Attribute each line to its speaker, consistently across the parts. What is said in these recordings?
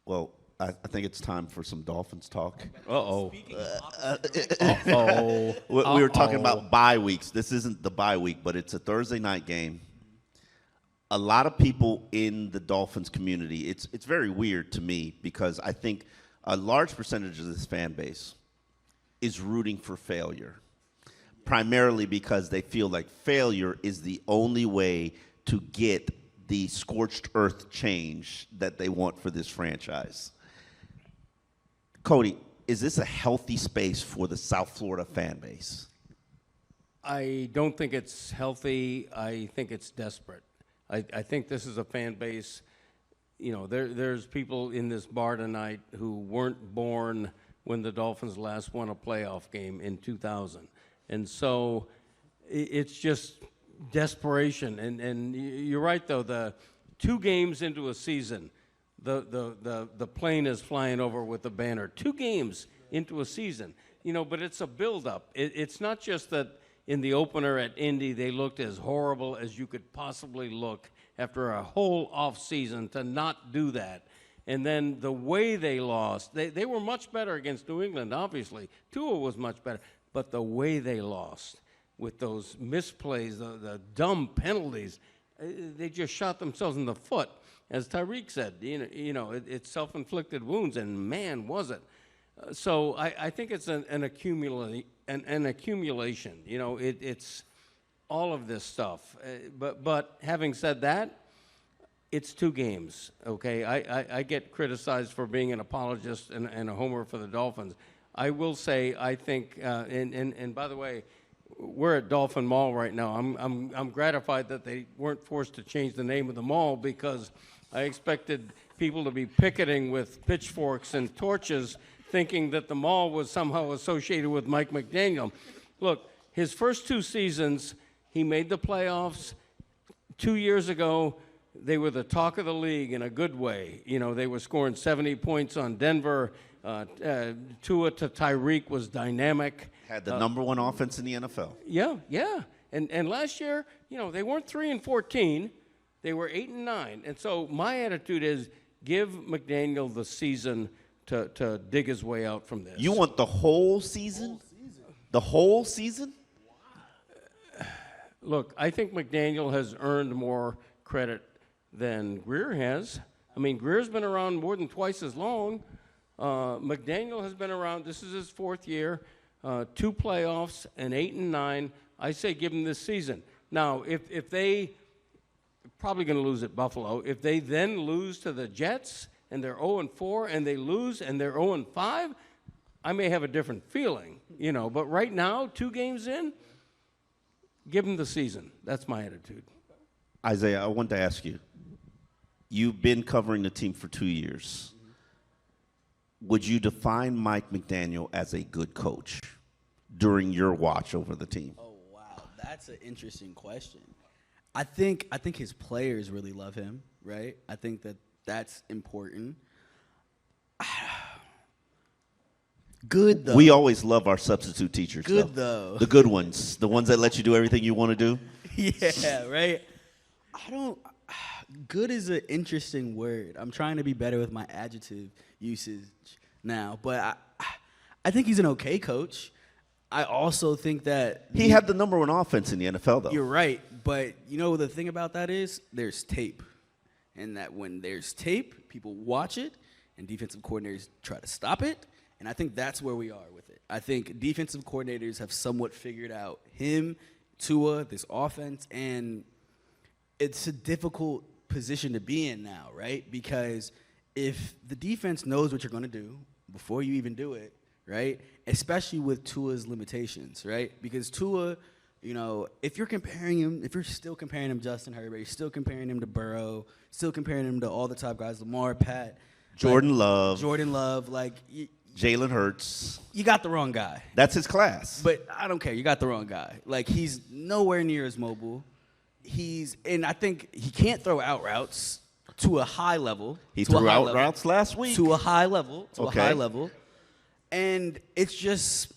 Speaker 1: Well, I think it's time for some Dolphins talk.
Speaker 2: Uh-oh.
Speaker 1: We were talking about bye weeks. This isn't the bye week, but it's a Thursday night game. A lot of people in the Dolphins community, it's very weird to me because I think a large percentage of this fan base is rooting for failure, primarily because they feel like failure is the only way to get the scorched earth change that they want for this franchise. Cody, is this a healthy space for the South Florida fan base?
Speaker 2: I don't think it's healthy. I think it's desperate. I think this is a fan base, there's people in this bar tonight who weren't born when the Dolphins last won a playoff game in 2000. And so it's just desperation. And you're right, though, the 2 games into a season, the plane is flying over with the banner. 2 games into a season, but it's a buildup. It's not just that in the opener at Indy they looked as horrible as you could possibly look after a whole off season to not do that. And then the way they lost, they were much better against New England, obviously. Tua was much better. But the way they lost with those misplays, the dumb penalties, they just shot themselves in the foot. As Tyreek said, it's self-inflicted wounds, and man, was it. So I think it's an accumulation. It's all of this stuff. But having said that, it's 2 games, okay? I get criticized for being an apologist and a homer for the Dolphins. I will say I think, and by the way, we're at Dolphin Mall right now. I'm gratified that they weren't forced to change the name of the mall because I expected people to be picketing with pitchforks and torches thinking that the mall was somehow associated with Mike McDaniel. Look, his first 2 seasons, he made the playoffs. 2 years ago, they were the talk of the league in a good way. They were scoring 70 points on Denver. Tua to Tyreek was dynamic.
Speaker 1: Had the number 1 offense in the NFL.
Speaker 2: Yeah. And last year, they weren't 3-14. They were 8-9. And so my attitude is give McDaniel the season to dig his way out from this.
Speaker 1: You want the whole season? The whole season?
Speaker 2: Look, I think McDaniel has earned more credit than Grier has. I mean, Grier's been around more than twice as long. McDaniel has been around. This is his 4th year, 2 playoffs, and 8-9. I say give him this season. Now, if they probably going to lose at Buffalo, if they then lose to the Jets and they're 0-4 and they lose and they're 0-5, I may have a different feeling, But right now, 2 games in, give him the season. That's my attitude.
Speaker 1: Isaiah, I want to ask you. You've been covering the team for 2 years. Would you define Mike McDaniel as a good coach during your watch over the team?
Speaker 3: Oh, wow. That's an interesting question. I think his players really love him, right? I think that's important. Good, though.
Speaker 1: We always love our substitute teachers,
Speaker 3: Good, though.
Speaker 1: The good ones. The ones that let you do everything you want to do.
Speaker 3: Yeah, right? Good is an interesting word. I'm trying to be better with my adjective usage now. But I think he's an okay coach. I also think that
Speaker 1: he had the number 1 offense in the NFL, though.
Speaker 3: You're right. But the thing about that is there's tape. And that when there's tape, people watch it, and defensive coordinators try to stop it. And I think that's where we are with it. I think defensive coordinators have somewhat figured out him, Tua, this offense, and it's a difficult position to be in now, right? Because if the defense knows what you're going to do before you even do it, right? Especially with Tua's limitations, right? Because Tua, if you're still comparing him to Justin Herbert, you're still comparing him to Burrow, still comparing him to all the top guys, Lamar, Pat,
Speaker 1: Jordan Love,
Speaker 3: Jalen
Speaker 1: Hurts.
Speaker 3: You got the wrong guy.
Speaker 1: That's his class.
Speaker 3: But I don't care. You got the wrong guy. He's nowhere near as mobile. And I think he can't throw out routes to a high level.
Speaker 1: He threw out routes last week.
Speaker 3: To a high level. And it's just,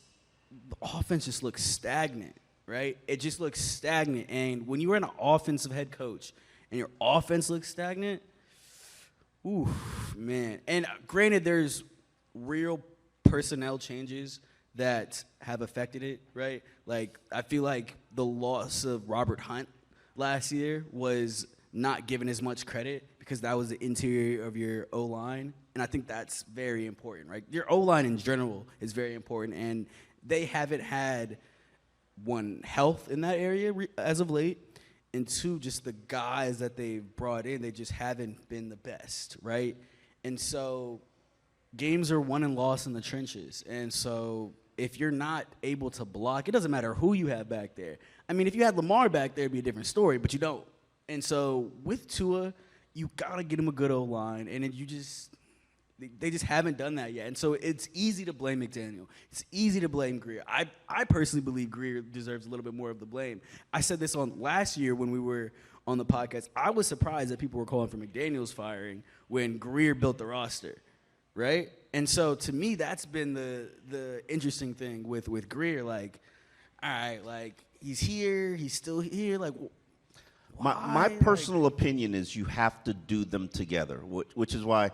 Speaker 3: the offense just looks stagnant, right? It just looks stagnant. And when you're an offensive head coach and your offense looks stagnant, Oof, man. And granted, there's real personnel changes that have affected it, right? Like, I feel like the loss of Robert Hunt last year was not given as much credit because that was the interior of your O-line. And I think that's very important, right? Your O-line in general is very important. And they haven't had, one, health in that area as of late. And two, just the guys that they've brought in, they just haven't been the best, right? And so games are won and lost in the trenches. And so if you're not able to block, it doesn't matter who you have back there. I mean, if you had Lamar back there, it'd be a different story, but you don't. And so with Tua, you got to get him a good O-line, and they just haven't done that yet. And so it's easy to blame McDaniel. It's easy to blame Grier. I personally believe Grier deserves a little bit more of the blame. I said this on last year when we were on the podcast. I was surprised that people were calling for McDaniel's firing when Grier built the roster, right? And so to me, that's been the interesting thing with Grier. Like, all right, like, he's here, he's still here. Like,
Speaker 1: my personal opinion is you have to do them together, which is why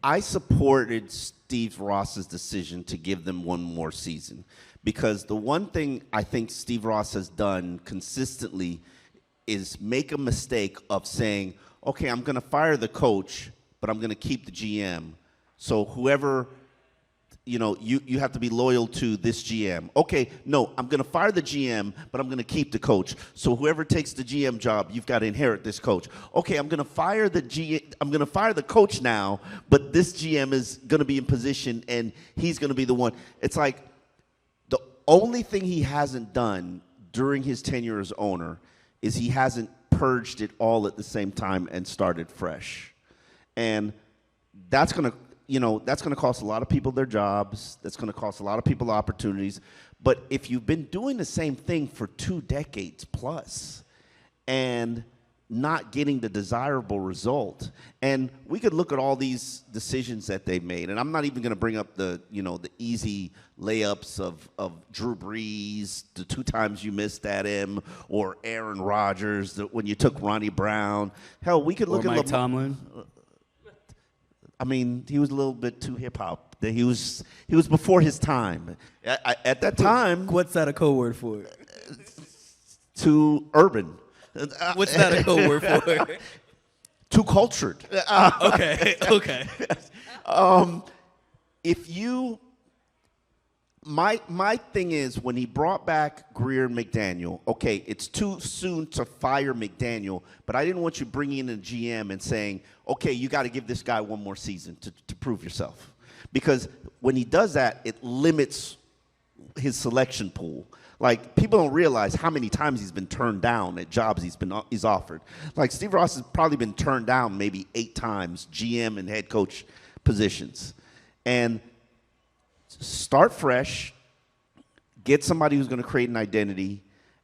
Speaker 1: I supported Steve Ross's decision to give them one more season, because the one thing I think Steve Ross has done consistently is make a mistake of saying, okay, I'm going to fire the coach, but I'm going to keep the GM. So whoever, you have to be loyal to this GM. Okay, no, I'm going to fire the GM, but I'm going to keep the coach. So whoever takes the GM job, you've got to inherit this coach. Okay, I'm going to fire the coach now, but this GM is going to be in position and he's going to be the one. It's like the only thing he hasn't done during his tenure as owner is he hasn't purged it all at the same time and started fresh. And that's going to cost a lot of people their jobs. That's going to cost a lot of people opportunities. But if you've been doing the same thing for 2 decades plus and not getting the desirable result, and we could look at all these decisions that they've made, and I'm not even going to bring up the easy layups of Drew Brees, the 2 times you missed at him, or Aaron Rodgers, when you took Ronnie Brown. Hell, we could look
Speaker 3: or
Speaker 1: at
Speaker 3: Mike Tomlin.
Speaker 1: I mean, he was a little bit too hip-hop. He was before his time. At that time...
Speaker 3: What's that a code word for?
Speaker 1: Too urban.
Speaker 3: What's that a code word for?
Speaker 1: Too cultured.
Speaker 3: Okay.
Speaker 1: My thing is, when he brought back Grier and McDaniel, okay, it's too soon to fire McDaniel, but I didn't want you bringing in a GM and saying, okay, you got to give this guy one more season to prove yourself. Because when he does that, it limits his selection pool. Like, people don't realize how many times he's been turned down at jobs he's offered. Like, Steve Ross has probably been turned down maybe 8 times, GM and head coach positions. And start fresh, get somebody who's going to create an identity,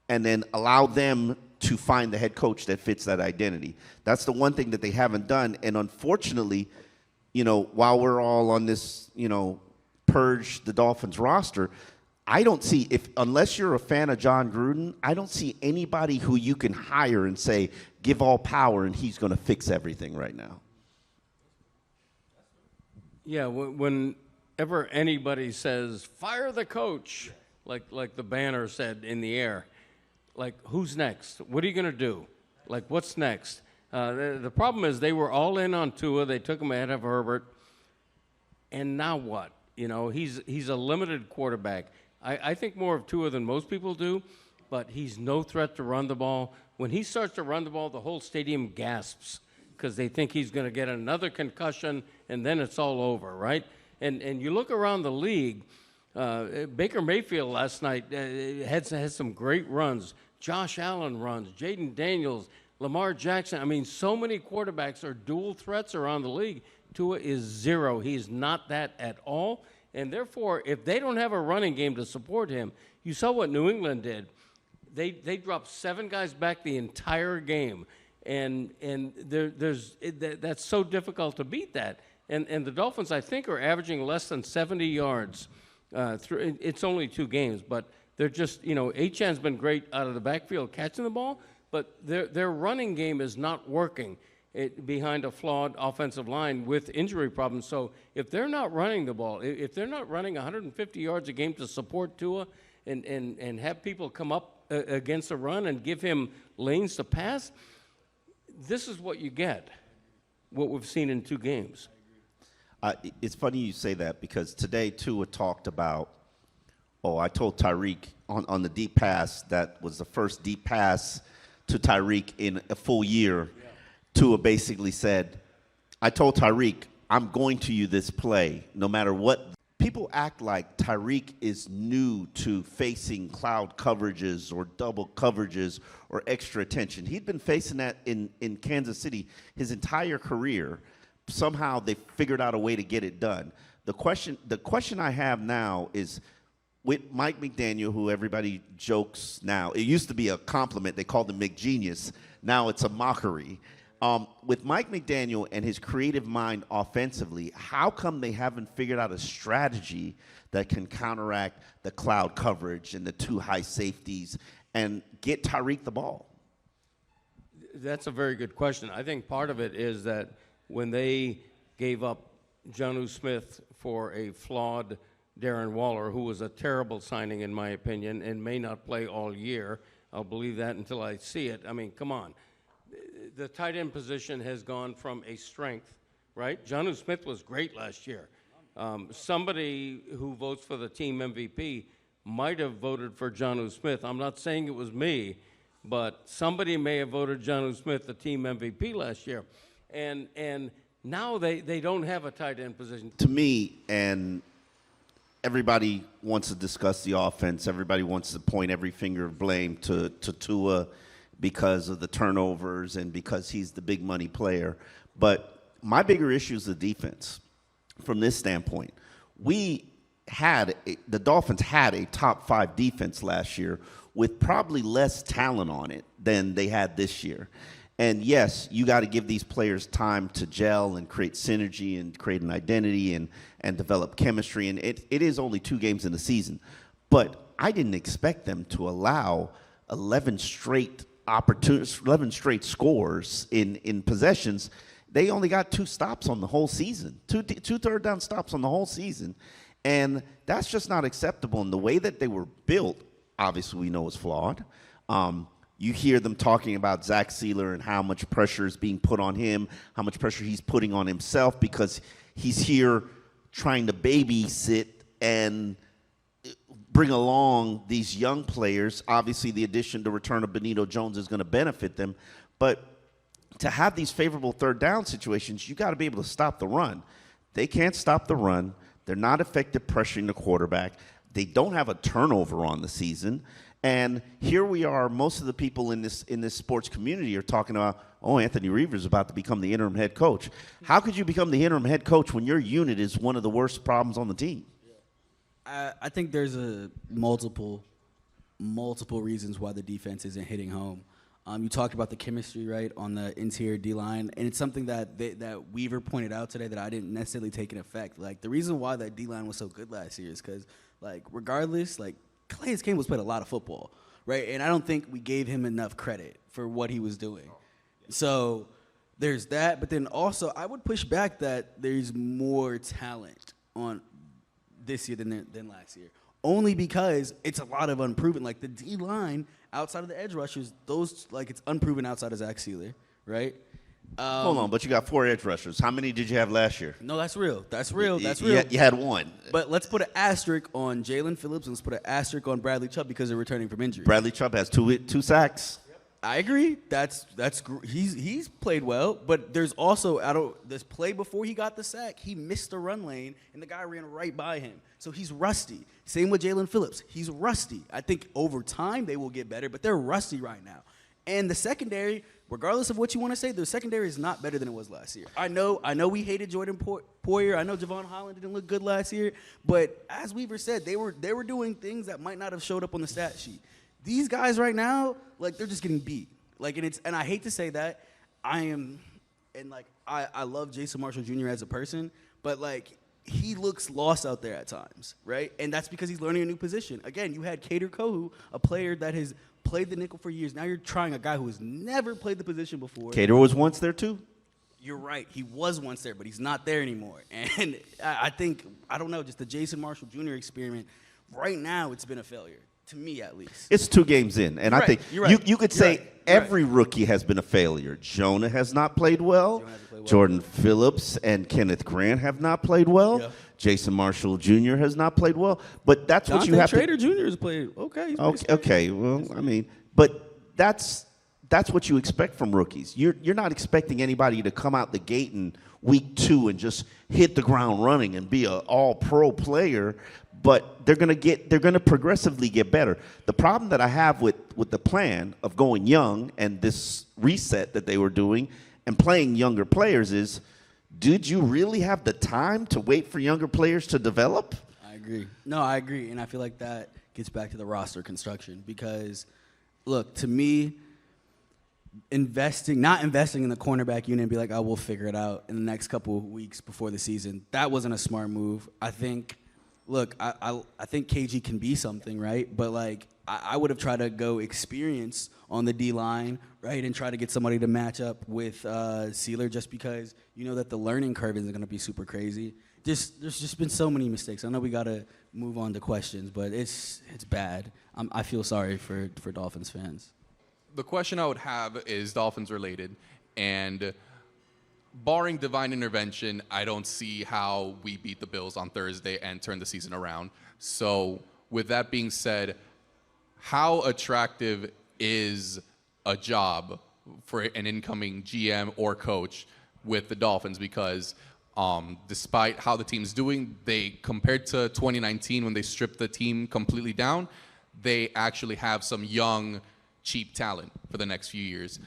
Speaker 1: and then allow them to find the head coach that fits that identity. That's the one thing that they haven't done. And unfortunately, while we're all on this, purge the Dolphins roster, I don't see, unless you're a fan of John Gruden, I don't see anybody who you can hire and say, give all power and he's going to fix everything right now.
Speaker 2: Yeah, whenever anybody says, fire the coach, like the banner said in the air, like, who's next? What are you going to do? Like, what's next? The problem is they were all in on Tua. They took him ahead of Herbert. And now what? He's a limited quarterback. I think more of Tua than most people do, but he's no threat to run the ball. When he starts to run the ball, the whole stadium gasps because they think he's going to get another concussion, and then it's all over, right? And you look around the league, Baker Mayfield last night had some great runs. Josh Allen runs, Jaden Daniels, Lamar Jackson. I mean, so many quarterbacks are dual threats around the league. Tua is 0. He's not that at all. And therefore, if they don't have a running game to support him, you saw what New England did. They dropped 7 guys back the entire game. And that's so difficult to beat that. And the Dolphins, I think, are averaging less than 70 yards. It's only 2 games, but they're just, Achan's been great out of the backfield catching the ball, but their running game is not working. behind a flawed offensive line with injury problems. So if they're not running the ball, if they're not running 150 yards a game to support Tua and have people come up against a run and give him lanes to pass, this is what you get, what we've seen in 2 games.
Speaker 1: It's funny you say that because today Tua talked about, I told Tyreek on the deep pass, that was the first deep pass to Tyreek in a full year. Yeah. Tua basically said, I told Tyreek, I'm going to you this play no matter what. People act like Tyreek is new to facing cloud coverages or double coverages or extra attention. He'd been facing that in Kansas City his entire career. Somehow they figured out a way to get it done. The question I have now is, with Mike McDaniel, who everybody jokes now, it used to be a compliment. They called him McGenius. Now it's a mockery. With Mike McDaniel and his creative mind offensively, how come they haven't figured out a strategy that can counteract the cloud coverage and the 2 high safeties and get Tyreek the ball?
Speaker 2: That's a very good question. I think part of it is that when they gave up Jonnu Smith for a flawed Darren Waller, who was a terrible signing in my opinion and may not play all year, I'll believe that until I see it. I mean, come on. The tight end position has gone from a strength, right? Jonnu Smith was great last year. Somebody who votes for the team MVP might have voted for Jonnu Smith. I'm not saying it was me, but somebody may have voted Jonnu Smith the team MVP last year. And now they don't have a tight end position.
Speaker 1: To me, and everybody wants to discuss the offense, everybody wants to point every finger of blame to Tua because of the turnovers and because he's the big money player. But my bigger issue is the defense. From this standpoint, the Dolphins had a top 5 defense last year with probably less talent on it than they had this year. And yes, you got to give these players time to gel and create synergy and create an identity and develop chemistry. And it is only 2 games in the season. But I didn't expect them to allow 11 straight scores in possessions. They only got 2 stops on the whole season, two third down stops on the whole season. And that's just not acceptable. And the way that they were built, obviously we know is flawed. You hear them talking about Zach Sealer and how much pressure is being put on him, how much pressure he's putting on himself because he's here trying to babysit and bring along these young players. Obviously, the addition to return of Benito Jones is going to benefit them. But to have these favorable third down situations, you got to be able to stop the run. They can't stop the run. They're not effective pressuring the quarterback. They don't have a turnover on the season. And here we are, most of the people in this sports community are talking about, Anthony Reaver's about to become the interim head coach. How could you become the interim head coach when your unit is one of the worst problems on the team?
Speaker 3: I think there's multiple reasons why the defense isn't hitting home. You talked about the chemistry, right, on the interior D-line, and it's something that Weaver pointed out today that I didn't necessarily take in effect. Like, the reason why that D-line was so good last year is because, like, regardless, like, Calais Campbell's played a lot of football, right? And I don't think we gave him enough credit for what he was doing. So there's that, but then also I would push back that there's more talent on this year than last year, only because it's a lot of unproven. Like the D line outside of the edge rushers, those like it's unproven outside of Zach Sealer, right?
Speaker 1: Hold on, but you got 4 edge rushers. How many did you have last year?
Speaker 3: No, that's real. That's real. That's real.
Speaker 1: You had 1.
Speaker 3: But let's put an asterisk on Jalen Phillips and let's put an asterisk on Bradley Chubb because they're returning from injury.
Speaker 1: Bradley Chubb has 2 sacks.
Speaker 3: I agree. He's played well, but there's also this play before he got the sack, he missed the run lane and the guy ran right by him. So he's rusty. Same with Jalen Phillips. He's rusty. I think over time they will get better, but they're rusty right now. And the secondary, regardless of what you want to say, the secondary is not better than it was last year. I know we hated Jordan Poyer. I know Javon Holland didn't look good last year, but as Weaver said, they were doing things that might not have showed up on the stat sheet. These guys right now, like they're just getting beat. Like and I hate to say that. I love Jason Marshall Jr. as a person, but like he looks lost out there at times, right? And that's because he's learning a new position. Again, you had Kader Kohu, a player that has played the nickel for years. Now you're trying a guy who has never played the position before.
Speaker 1: Kader was once there too.
Speaker 3: you're right. He was once there, but he's not there anymore. And I think, I don't know, just the Jason Marshall Jr. experiment, right now it's been a failure, to me at least.
Speaker 1: It's 2 games in, and I think you could say every rookie has been a failure. Jonah has not played well. Jordan Phillips and Kenneth Grant have not played well. Yeah. Jason Marshall Jr. has not played well. But that's what you have
Speaker 3: Trader Jr. has played okay.
Speaker 1: Okay. Well, I mean, but that's what you expect from rookies. You're not expecting anybody to come out the gate in week 2 and just hit the ground running and be an all-pro player. But they're gonna progressively get better. The problem that I have with the plan of going young and this reset that they were doing and playing younger players is, did you really have the time to wait for younger players to develop?
Speaker 3: I agree. No, I agree, and I feel like that gets back to the roster construction because, look, to me, not investing in the cornerback unit and be like, we'll figure it out in the next couple of weeks before the season, that wasn't a smart move. I think. Look, I think KG can be something, right? But, like, I would have tried to go experience on the D-line, right, and try to get somebody to match up with Sealer just because you know that the learning curve isn't going to be super crazy. There's just been so many mistakes. I know we got to move on to questions, but it's bad. I feel sorry for Dolphins fans.
Speaker 4: The question I would have is Dolphins related, and barring divine intervention, I don't see how we beat the Bills on Thursday and turn the season around. So with that being said, how attractive is a job for an incoming GM or coach with the Dolphins? Because despite how the team's doing, they, compared to 2019 when they stripped the team completely down, they actually have some young, cheap talent for the next few years.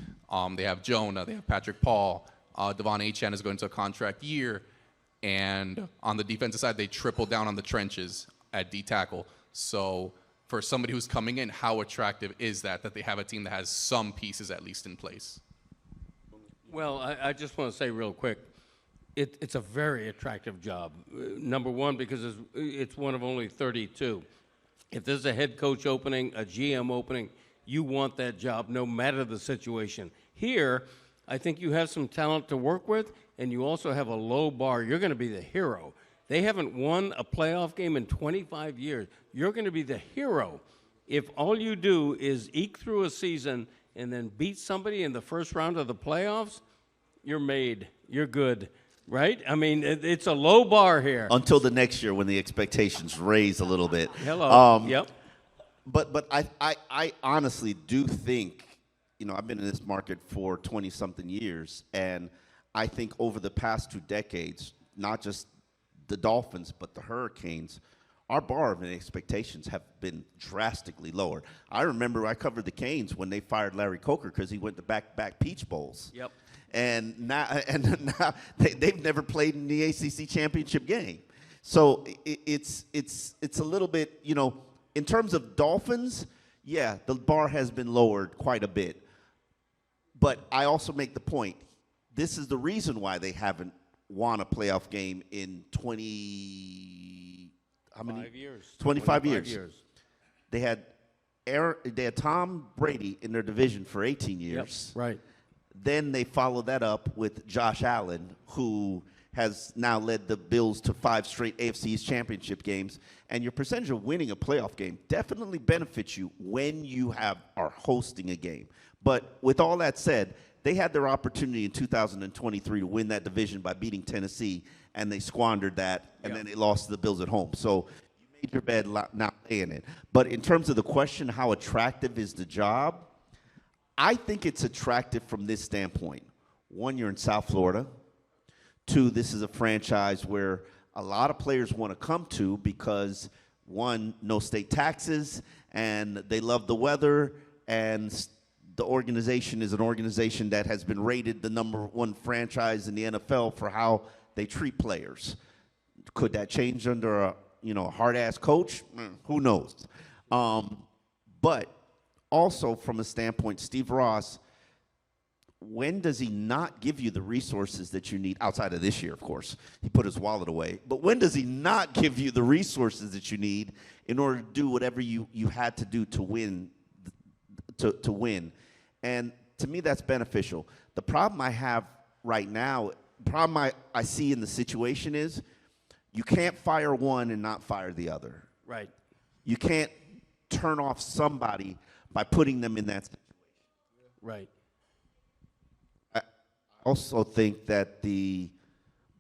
Speaker 4: They have Jonah, they have Patrick Paul, Devon Achane is going to a contract year, and on the defensive side, they triple down on the trenches at D-tackle. So for somebody who's coming in, how attractive is that they have a team that has some pieces at least in place?
Speaker 2: Well, I just want to say real quick, it's a very attractive job. Number one, because it's one of only 32. If there's a head coach opening, a GM opening, you want that job no matter the situation. Here, I think you have some talent to work with, and you also have a low bar. You're going to be the hero. They haven't won a playoff game in 25 years. You're going to be the hero. If all you do is eke through a season and then beat somebody in the first round of the playoffs, you're made. You're good, right? I mean, it's a low bar here.
Speaker 1: Until the next year when the expectations raise a little bit.
Speaker 2: Hello. Yep.
Speaker 1: But I honestly do think, I've been in this market for 20-something years, and I think over the past 2 decades, not just the Dolphins, but the Hurricanes, our bar of expectations have been drastically lowered. I remember I covered the Canes when they fired Larry Coker because he went to back-to-back Peach Bowls.
Speaker 2: Yep.
Speaker 1: And now they've never played in the ACC championship game. So it's a little bit, in terms of Dolphins, yeah, the bar has been lowered quite a bit. But I also make the point, this is the reason why they haven't won a playoff game in
Speaker 2: 25 years.
Speaker 1: 25 years. They had Tom Brady in their division for 18 years.
Speaker 2: Yep, right.
Speaker 1: Then they followed that up with Josh Allen, who has now led the Bills to 5 straight AFC East championship games. And your percentage of winning a playoff game definitely benefits you when you are hosting a game. But with all that said, they had their opportunity in 2023 to win that division by beating Tennessee, and they squandered that, and then they lost to the Bills at home. So you made your bed, not laying it. But in terms of the question, how attractive is the job, I think it's attractive from this standpoint. 1, you're in South Florida. 2, this is a franchise where a lot of players want to come to because, 1, no state taxes, and they love the weather, and the organization is an organization that has been rated the #1 franchise in the NFL for how they treat players. Could that change under a hard-ass coach? Who knows? But also from a standpoint, Steve Ross, when does he not give you the resources that you need, outside of this year, of course? He put his wallet away. But when does he not give you the resources that you need in order to do whatever you had to do to win? To win. And to me, that's beneficial. The problem I have right now, problem I see in the situation is you can't fire one and not fire the other.
Speaker 2: Right.
Speaker 1: You can't turn off somebody by putting them in that situation.
Speaker 2: Right.
Speaker 1: I also think that the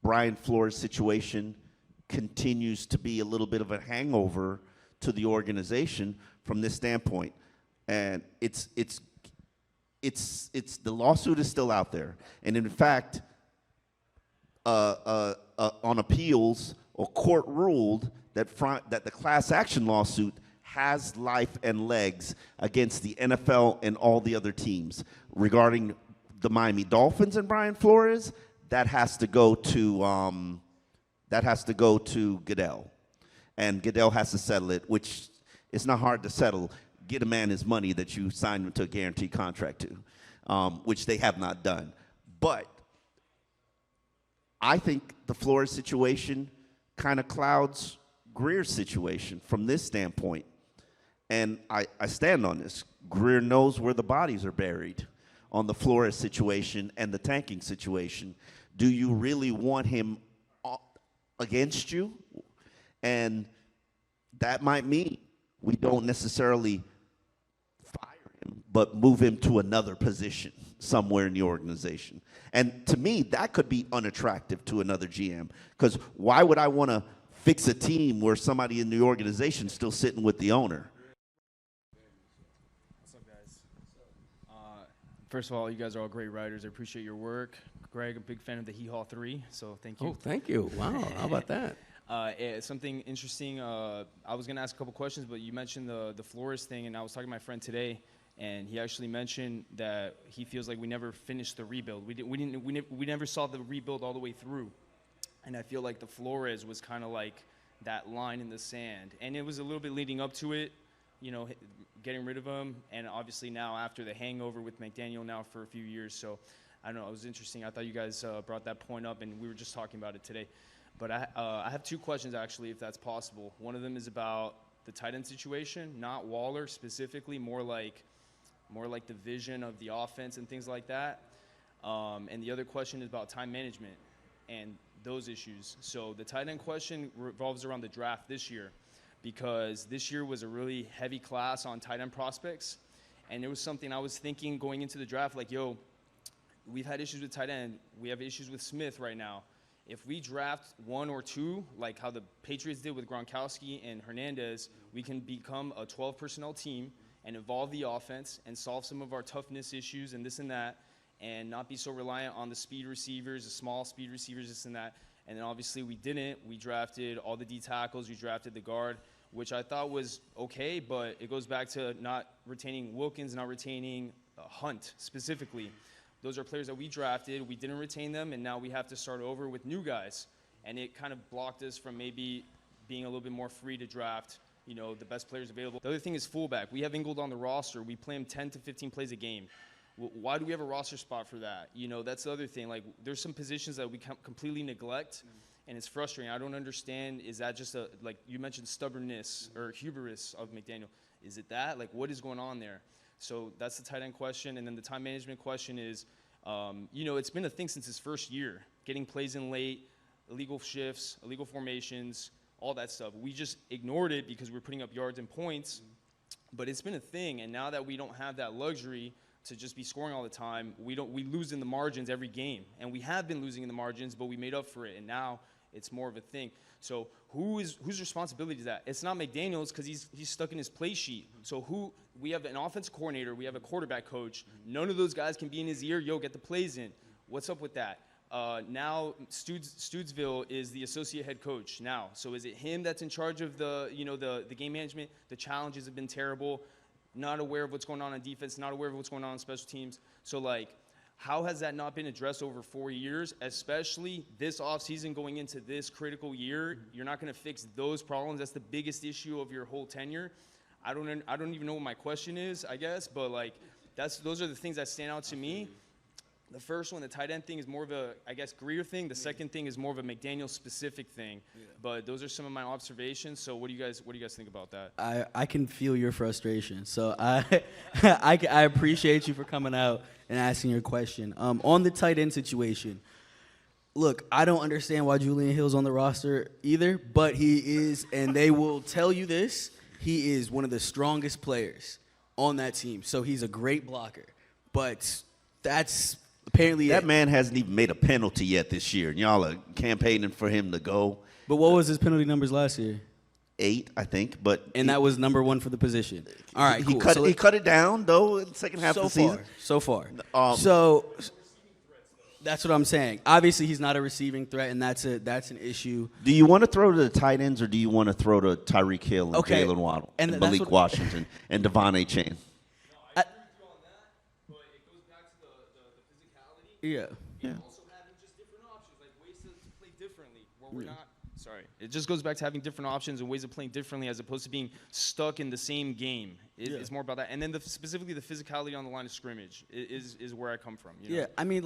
Speaker 1: Brian Flores situation continues to be a little bit of a hangover to the organization from this standpoint. And it's the lawsuit is still out there. And in fact, on appeals, or court ruled that the class action lawsuit has life and legs against the NFL and all the other teams. Regarding the Miami Dolphins and Brian Flores, that has to go to Goodell, and Goodell has to settle it, which is not hard to settle. Get a man his money that you signed him to a guaranteed contract to, which they have not done. But I think the Flores situation kind of clouds Grier's situation from this standpoint. And I stand on this. Grier knows where the bodies are buried on the Flores situation and the tanking situation. Do you really want him against you? And that might mean we don't necessarily fire him, but move him to another position somewhere in the organization. And to me, that could be unattractive to another GM, because why would I want to fix a team where somebody in the organization is still sitting with the owner?
Speaker 5: What's up, guys? First of all, you guys are all great writers. I appreciate your work. Greg, a big fan of the Hee Haw 3, so thank you.
Speaker 2: Oh, thank you. Wow, how about that?
Speaker 5: Something interesting, I was going to ask a couple questions, but you mentioned the Flores thing, and I was talking to my friend today, and he actually mentioned that he feels like we never finished the rebuild. We never saw the rebuild all the way through. And I feel like the Flores was kind of like that line in the sand. And it was a little bit leading up to it, you know, getting rid of him. And obviously now after the hangover with McDaniel now for a few years. So I don't know, it was interesting. I thought you guys brought that point up, and we were just talking about it today. But I have two questions, actually, if that's possible. One of them is about the tight end situation, not Waller specifically, more like the vision of the offense and things like that. And the other question is about time management and those issues. So the tight end question revolves around the draft this year, because this year was a really heavy class on tight end prospects. And it was something I was thinking going into the draft, like, yo, we've had issues with tight end. We have issues with Smith right now. If we draft one or two, like how the Patriots did with Gronkowski and Hernandez, we can become a 12 personnel team and evolve the offense and solve some of our toughness issues and this and that, and not be so reliant on the speed receivers, the small speed receivers, this and that. And then obviously we didn't. We drafted all the D tackles. We drafted the guard, which I thought was okay, but it goes back to not retaining Wilkins, not retaining Hunt specifically. Those are players that we drafted. We didn't retain them, and now we have to start over with new guys. And it kind of blocked us from maybe being a little bit more free to draft, you know, the best players available. The other thing is fullback. We have Ingold on the roster. We play him 10 to 15 plays a game. Why do we have a roster spot for that? You know, that's the other thing. Like, there's some positions that we completely neglect, and it's frustrating. I don't understand. Is that just like you mentioned, stubbornness or hubris of McDaniel? Is it that? Like, what is going on there? So that's the tight end question. And then the time management question is, you know, it's been a thing since his first year, getting plays in late, illegal shifts, illegal formations, all that stuff. We just ignored it because we're putting up yards and points, but it's been a thing. And now that we don't have that luxury to just be scoring all the time, we lose in the margins every game. And we have been losing in the margins, but we made up for it. And now it's more of a thing. So whose responsibility is that? It's not McDaniel's, because he's stuck in his play sheet. So we have an offensive coordinator, we have a quarterback coach. None of those guys can be in his ear, yo, get the plays in. What's up with that? Now Studesville is the associate head coach now. So is it him that's in charge of the game management? The challenges have been terrible. Not aware of what's going on defense, not aware of what's going on special teams. So, like, how has that not been addressed over 4 years, especially this offseason going into this critical year? You're not going to fix those problems. That's the biggest issue of your whole tenure. I don't even know what my question is, I guess, but, like, those are the things that stand out to me. The first one, the tight end thing, is more of a, I guess, Grier thing. The second thing is more of a McDaniel specific thing. Yeah. But those are some of my observations. So what do you guys think about that?
Speaker 3: I can feel your frustration. So I appreciate you for coming out and asking your question. On the tight end situation, look, I don't understand why Julian Hill's on the roster either, but he is, and they will tell you this, he is one of the strongest players on that team. So he's a great blocker. But that's apparently
Speaker 1: that man hasn't even made a penalty yet this year, and y'all are campaigning for him to go.
Speaker 3: But what was his penalty numbers last year?
Speaker 1: 8, I think. But
Speaker 3: that was number 1 for the position. All right,
Speaker 1: he
Speaker 3: cool.
Speaker 1: he cut it down though in the second half of the season.
Speaker 3: So far. So that's what I'm saying. Obviously, he's not a receiving threat, and that's an issue.
Speaker 1: Do you want to throw to the tight ends, or do you want to throw to Tyreek Hill and Jalen Waddle and Malik Washington and Devon A. Chain?
Speaker 3: Yeah.
Speaker 5: Also having just different options, like ways to play differently, where we're not. Sorry, it just goes back to having different options and ways of playing differently, as opposed to being stuck in the same game. It's more about that, and then specifically the physicality on the line of scrimmage is where I come from. You know?
Speaker 3: Yeah, I mean,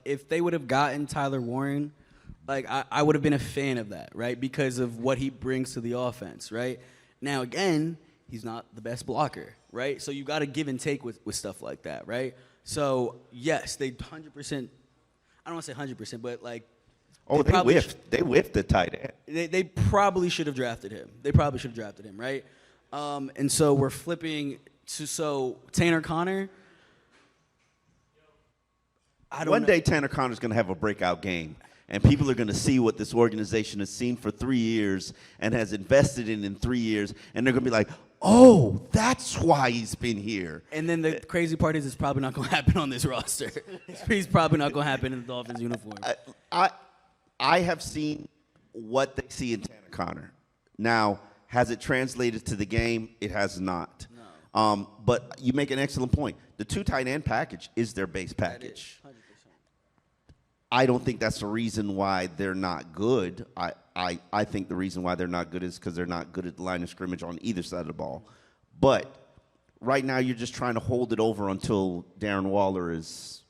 Speaker 3: if they would have gotten Tyler Warren, I would have been a fan of that, right? Because of what he brings to the offense, right? Now again, he's not the best blocker, right? So you got to give and take with stuff like that, right? So, yes, they 100%, I don't want to say 100%, but
Speaker 1: they whiffed. They whiffed the tight end.
Speaker 3: They probably should have drafted him. Right? And so we're flipping to, Tanner Connor.
Speaker 1: One day Tanner Connor's going to have a breakout game, and people are going to see what this organization has seen for 3 years and has invested in 3 years, and they're going to be like, oh, that's why he's been here.
Speaker 3: And then the crazy part is it's probably not going to happen on this roster. He's probably not going to happen in the Dolphins uniform.
Speaker 1: I have seen what they see in Tanner Connor. Now, has it translated to the game? It has not. No. But you make an excellent point. The 2 tight end package is their base package. 100%. I don't think that's the reason why they're not good. I think the reason why they're not good is because they're not good at the line of scrimmage on either side of the ball. But right now you're just trying to hold it over until Darren Waller is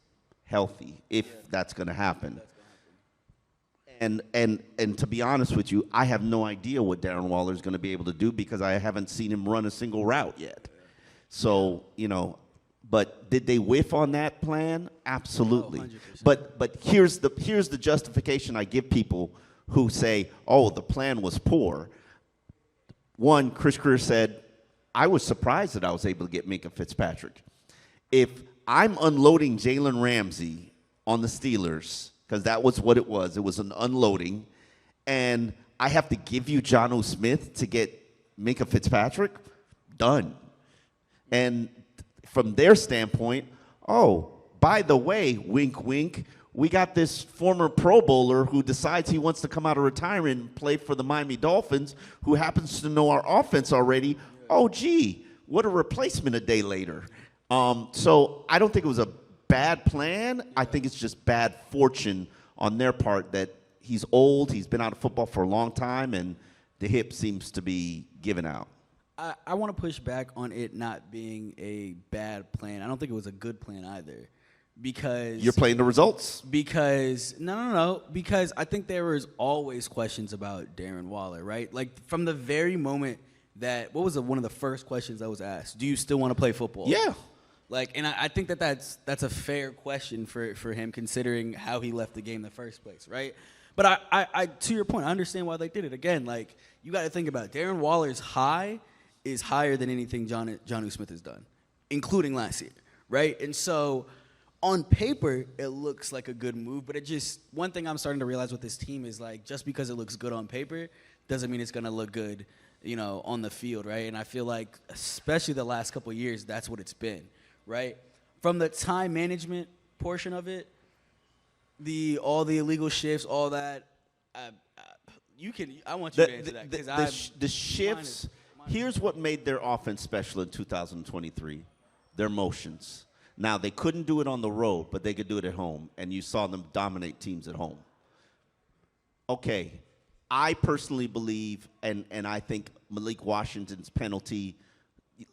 Speaker 1: healthy, if that's going to happen. And to be honest with you, I have no idea what Darren Waller is going to be able to do because I haven't seen him run a single route yet. So, but did they whiff on that plan? Absolutely. Oh, but here's the justification I give people who say, oh, the plan was poor. One, Chris Grier said, I was surprised that I was able to get Minkah Fitzpatrick. If I'm unloading Jalen Ramsey on the Steelers, because that was what it was an unloading, and I have to give you Jonnu Smith to get Minkah Fitzpatrick, done. And from their standpoint, oh, by the way, wink, wink, we got this former Pro Bowler who decides he wants to come out of retirement and play for the Miami Dolphins, who happens to know our offense already. Oh, gee, what a replacement a day later. So I don't think it was a bad plan. I think it's just bad fortune on their part that he's old, he's been out of football for a long time, and the hip seems to be giving out.
Speaker 3: I want to push back on it not being a bad plan. I don't think it was a good plan either. Because
Speaker 1: you're playing the results.
Speaker 3: Because no. Because I think there was always questions about Darren Waller, right? Like from the very moment that one of the first questions that was asked? Do you still want to play football?
Speaker 1: Yeah.
Speaker 3: And I think that's a fair question for him considering how he left the game in the first place, right? But I to your point, I understand why they did it. Again, you got to think about it. Darren Waller's high is higher than anything Jonnu Smith has done, including last year, right? And so on paper, it looks like a good move, but one thing I'm starting to realize with this team is just because it looks good on paper doesn't mean it's going to look good, on the field, right? And I feel like, especially the last couple of years, that's what it's been, right? From the time management portion of it, all the illegal shifts, all that, I want you to answer that.
Speaker 1: The shifts, here's what made their offense special in 2023, their motions. Now, they couldn't do it on the road, but they could do it at home, and you saw them dominate teams at home. Okay, I personally believe, and I think Malik Washington's penalty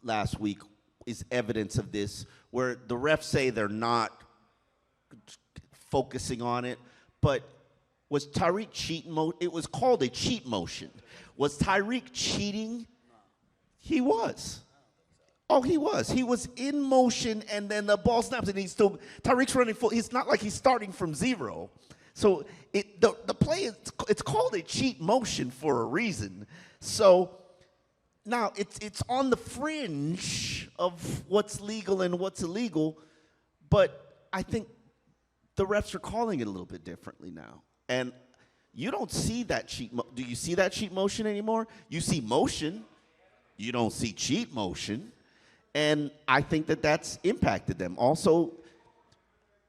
Speaker 1: last week is evidence of this, where the refs say they're not focusing on it, but was Tyreek cheating? It was called a cheat motion. Was Tyreek cheating? He was. Oh, he was. He was in motion, and then the ball snaps, and Tyreek's running full. It's not like he's starting from zero. So the play, it's called a cheat motion for a reason. So now it's on the fringe of what's legal and what's illegal, but I think the refs are calling it a little bit differently now. And you don't see that cheat. Do you see that cheat motion anymore? You see motion. You don't see cheat motion. And I think that that's impacted them. Also,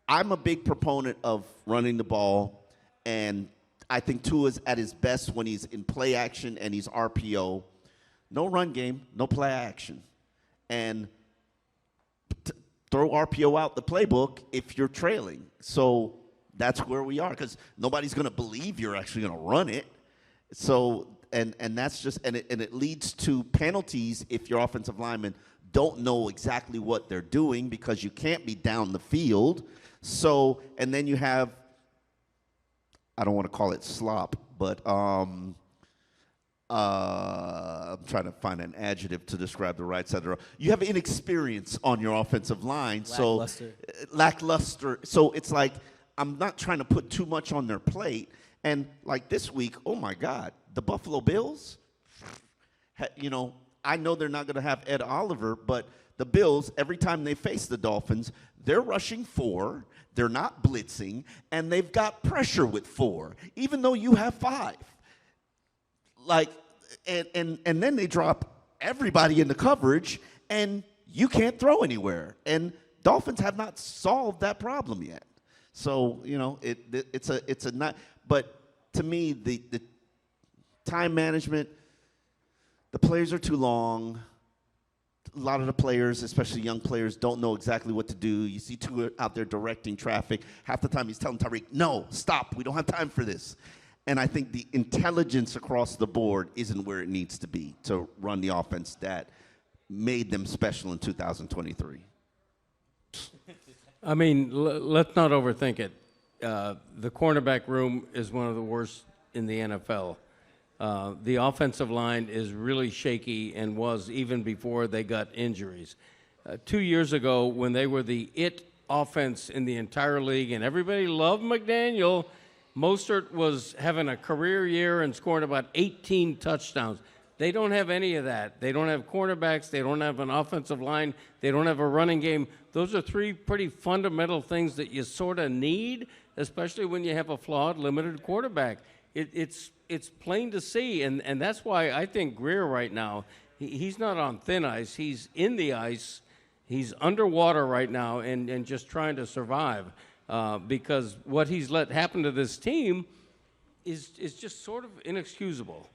Speaker 1: I'm a big proponent of running the ball, and I think Tua's at his best when he's in play action and he's RPO. No run game, no play action. And throw RPO out the playbook if you're trailing. So that's where we are, because nobody's going to believe you're actually going to run it. So, and that's just, and it leads to penalties if your offensive linemen don't know exactly what they're doing, because you can't be down the field. So, and then you have, I don't want to call it slop, but I'm trying to find an adjective to describe the right side of the road. You have inexperience on your offensive line.
Speaker 3: Lackluster.
Speaker 1: So lackluster. So it's like, I'm not trying to put too much on their plate. And like this week, oh my God, the Buffalo Bills, you know, I know they're not going to have Ed Oliver, but the Bills, every time they face the Dolphins, they're rushing 4, they're not blitzing, and they've got pressure with 4, even though you have 5. Like, and then they drop everybody into coverage, and you can't throw anywhere. And Dolphins have not solved that problem yet. So, you know, it's a not, but to me, the time management, the players are too long. A lot of the players, especially young players, don't know exactly what to do. You see Tua out there directing traffic. Half the time he's telling Tyreek, no, stop, we don't have time for this. And I think the intelligence across the board isn't where it needs to be to run the offense that made them special in 2023.
Speaker 2: I mean, let's not overthink it. The cornerback room is one of the worst in the NFL. The offensive line is really shaky and was even before they got injuries. 2 years ago, when they were the offense in the entire league and everybody loved McDaniel, Mostert was having a career year and scoring about 18 touchdowns. They don't have any of that. They don't have cornerbacks. They don't have an offensive line. They don't have a running game. Those are 3 pretty fundamental things that you sort of need, especially when you have a flawed, limited quarterback. It's plain to see, and that's why I think Grier right now, he's not on thin ice. He's in the ice. He's underwater right now and just trying to survive because what he's let happen to this team is just sort of inexcusable.